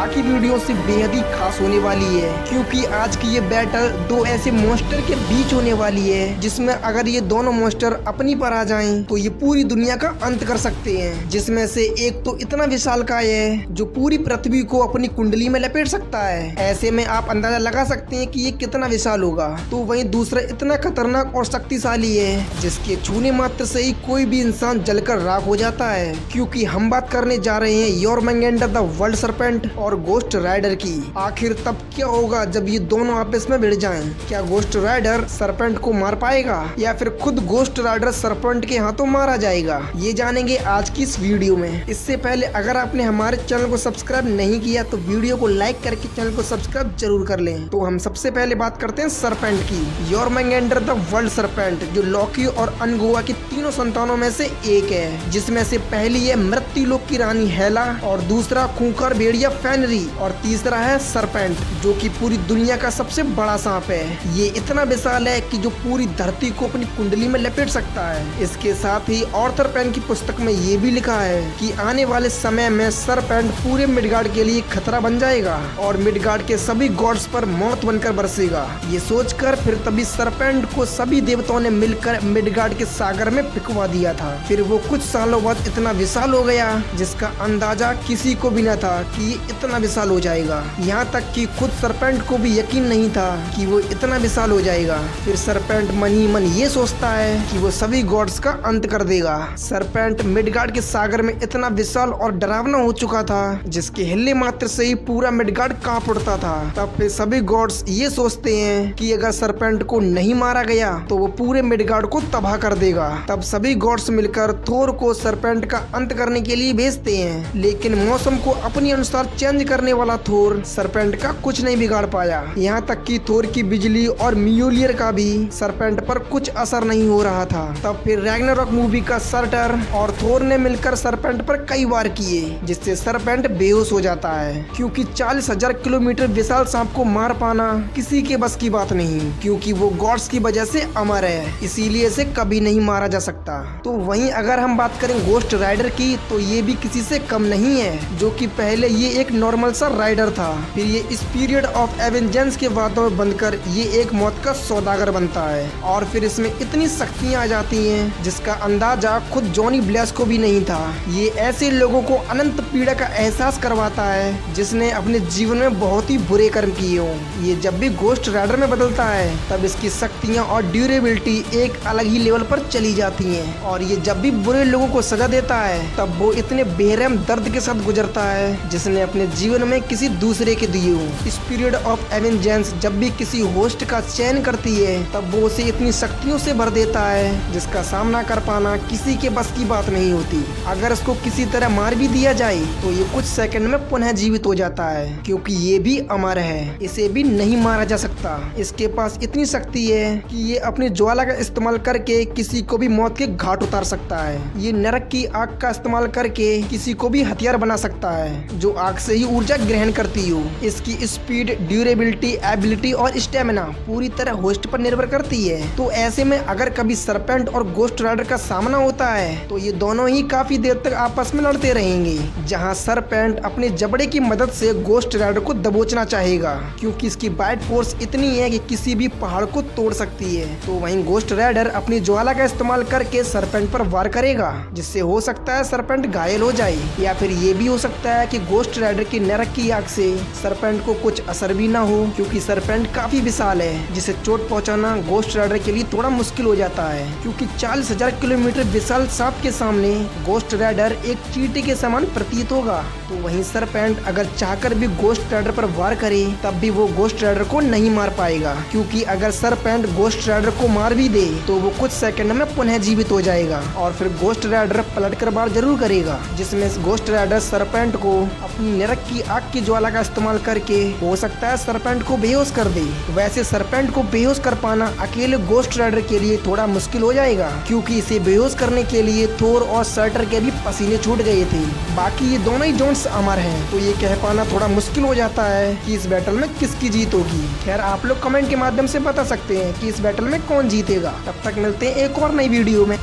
बाकी वीडियो से बेहद ही खास होने वाली है, क्योंकि आज की ये बैटल दो ऐसे मॉन्स्टर के बीच होने वाली है जिसमें अगर ये दोनों मॉन्स्टर अपनी पर आ जाएं तो ये पूरी दुनिया का अंत कर सकते हैं। जिसमें से एक तो इतना विशालकाय है जो पूरी पृथ्वी को अपनी कुंडली में लपेट सकता है। ऐसे में आप अंदाजा लगा सकते हैं कि ये कितना विशाल होगा। तो वहीं दूसरा इतना खतरनाक और शक्तिशाली है जिसके छूने मात्र से ही कोई भी इंसान जलकर राख हो जाता है। क्योंकि हम बात करने जा रहे हैं योरमंगेंडर द वर्ल्ड सरपेंट और गोस्ट राइडर की। आखिर तब क्या होगा जब ये दोनों आपस में भिड़ जाएं? क्या गोस्ट राइडर सरपेंट को मार पाएगा या फिर खुद गोस्ट राइडर सरपेंट के हाथों मारा जाएगा? ये जानेंगे आज की इस वीडियो में। इससे पहले अगर आपने हमारे चैनल को सब्सक्राइब नहीं किया तो वीडियो को लाइक करके चैनल को सब्सक्राइब जरूर कर लें। तो हम सबसे पहले बात करते हैं सरपेंट की। योरमंगेंडर द वर्ल्ड सरपेंट जो लॉकी और अनगोआ की तीनों संतानों में से एक है, जिसमें से पहली है मृत्युलोक की रानी हेला और दूसरा खूंखार भेड़िया फेनरी और तीसरा है सरपेंट जो कि पूरी दुनिया का सबसे बड़ा सांप है। ये इतना विशाल है कि जो पूरी धरती को अपनी कुंडली में लपेट सकता है। इसके साथ ही ऑर्थर पेन की पुस्तक में ये भी लिखा है कि आने वाले समय में सरपेंट पूरे मिडगार्ड के लिए खतरा बन जाएगा और मिडगार्ड के सभी गॉड्स पर मौत बनकर बरसेगा। ये सोचकर फिर तभी सरपेंट को सभी देवताओं ने मिलकर मिडगार्ड के सागर में फेंकवा दिया था। फिर वो कुछ सालों बाद इतना विशाल हो गया जिसका अंदाजा किसी को भी न था कि ये इतना विशाल हो जाएगा। यहाँ तक कि खुद सरपेंट को भी यकीन नहीं था कि वो इतना विशाल हो जाएगा। फिर सरपेंट मन ही मन ये सोचता है कि वो सभी गॉड्स का अंत कर देगा। सरपेंट मिडगार्ड के सागर में इतना विशाल और डरावना हो चुका था जिसके हिले मात्र से ही पूरा मिडगार्ड कांप उठता था। तब फिर सभी गॉड्स ये सोचते हैं कि अगर सरपेंट को नहीं मारा गया तो वो पूरे मिडगार्ड को तबाह कर देगा। तब सभी गॉड्स मिलकर थोर को सरपेंट का अंत करने के लिए भेजते हैं, लेकिन मौसम को अपने अनुसार चेंज करने वाला थोर सरपेंट का कुछ नहीं बिगाड़ पाया। यहाँ तक कि थोर की बिजली और म्यूलियर का भी सरपेंट पर कुछ असर नहीं हो रहा था। तब फिर रैग्नारॉक मूवी का सर्टर और थोर ने मिलकर सरपेंट पर कई वार किए जिससे सरपेंट बेहोश हो जाता है। क्योंकि 40,000 किलोमीटर विशाल सांप को मार पाना किसी के बस की बात नहीं, क्योंकि वो गॉड्स की वजह से अमर है, इसीलिए इसे कभी नहीं मारा जा सकता। तो वहीं अगर हम बात करें गोस्ट राइडर की तो ये भी किसी से कम नहीं है, जो कि पहले ये एक नॉर्मल सा राइडर था। फिर ये इस पीरियड ऑफ एवेंजेंस के वादों में बनकर ये एक मौत का सौदागर बनता है और फिर इसमें इतनी शक्तियां आ जाती हैं जिसका अंदाजा खुद जॉनी ब्लेस को भी नहीं था। ये ऐसे लोगों को अनंत पीड़ा का एहसास करवाता है जिसने अपने जीवन में बहुत ही बुरे कर्म किए हों। ये जब भी गोस्ट राइडर में बदलता है तब इसकी शक्तियां और ड्यूरेबिलिटी एक अलग ही लेवल पर चली जाती हैं और ये जब भी बुरे लोगों को सजा देता है तब वो इतने बेरहम दर्द के साथ गुजरता है जिसने अपने जीवन में किसी दूसरे के दिए हो। इस पीरियड ऑफ एवेंजेंस जब भी किसी होस्ट का चयन करती है तब वो उसे इतनी शक्तियों से भर देता है जिसका सामना कर पाना किसी के बस की बात नहीं होती। अगर इसको किसी तरह मार भी दिया जाए तो ये कुछ सेकंड में पुनः जीवित हो जाता है, क्योंकि ये भी अमर है, इसे भी नहीं मारा जा सकता। इसके पास इतनी शक्ति है कि ये अपनी ज्वाला का इस्तेमाल करके किसी को भी मौत के घाट उतार सकता है। ये नरक की आग का इस्तेमाल करके किसी को भी हथियार बना सकता है जो आग से ही ऊर्जा ग्रहण करती हो। इसकी स्पीड, ड्यूरेबिलिटी, एबिलिटी और स्टेमिना पूरी तरह होस्ट पर निर्भर करती है। तो ऐसे में अगर कभी सरपेंट और गोस्ट राइडर का सामना होता है तो ये दोनों ही काफी देर तक आपस में लड़ते रहेंगे, जहां सरपेंट अपने जबड़े की मदद से गोस्ट राइडर को दबोचना चाहेगा क्योंकि इसकी बाइट फोर्स इतनी है कि किसी भी पहाड़ को तोड़ सकती है। तो वहीं गोस्ट राइडर अपनी ज्वाला का इस्तेमाल करके सरपेंट पर वार करेगा जिससे हो सकता है सरपेंट घायल हो जाए, या फिर ये भी हो सकता है कि गोस्ट राइडर की नरक की आग से सरपेंट को कुछ असर भी ना हो, क्योंकि सरपेंट काफी विशाल है जिसे चोट पहुंचाना गोस्ट राइडर के लिए थोड़ा मुश्किल हो जाता है। क्योंकि 40,000 किलोमीटर विशाल सांप के सामने गोस्ट राइडर एक चींटी के समान प्रतीत होगा। तो वहीं सरपेंट अगर चाहकर भी गोस्ट राइडर पर वार करे तब भी वो गोस्ट राइडर को नहीं मार पाएगा, क्योंकि अगर सरपेंट गोस्ट राइडर को मार भी दे तो वो कुछ सेकंड में पुनः जीवित हो जाएगा और फिर गोस्ट राइडर पलटकर वार जरूर करेगा, जिसमें गोस्ट राइडर सरपेंट को अपनी नरक की आग की ज्वाला का इस्तेमाल करके हो सकता है सरपेंट को बेहोश कर दे। वैसे सरपेंट को बेहोश कर पाना अकेले गोस्ट राइडर के लिए थोड़ा मुश्किल हो जाएगा, क्योंकि इसे बेहोश करने के लिए थोर और सर्टर के भी पसीने छूट गए थे। बाकी ये दोनों ही जोन्स अमर हैं, तो ये कह पाना थोड़ा मुश्किल हो जाता है कि इस बैटल में किसकी जीत होगी। खैर आप लोग कमेंट के माध्यम से बता सकते हैं कि इस बैटल में कौन जीतेगा। तब तक मिलते हैं एक और नई वीडियो में।